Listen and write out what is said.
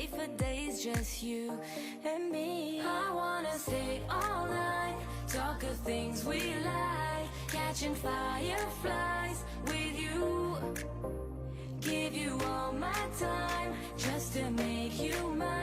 for days, just you and me. I wanna stay all night, talk of things we like, catching fireflies with you. Give you all my time, just to make you mine.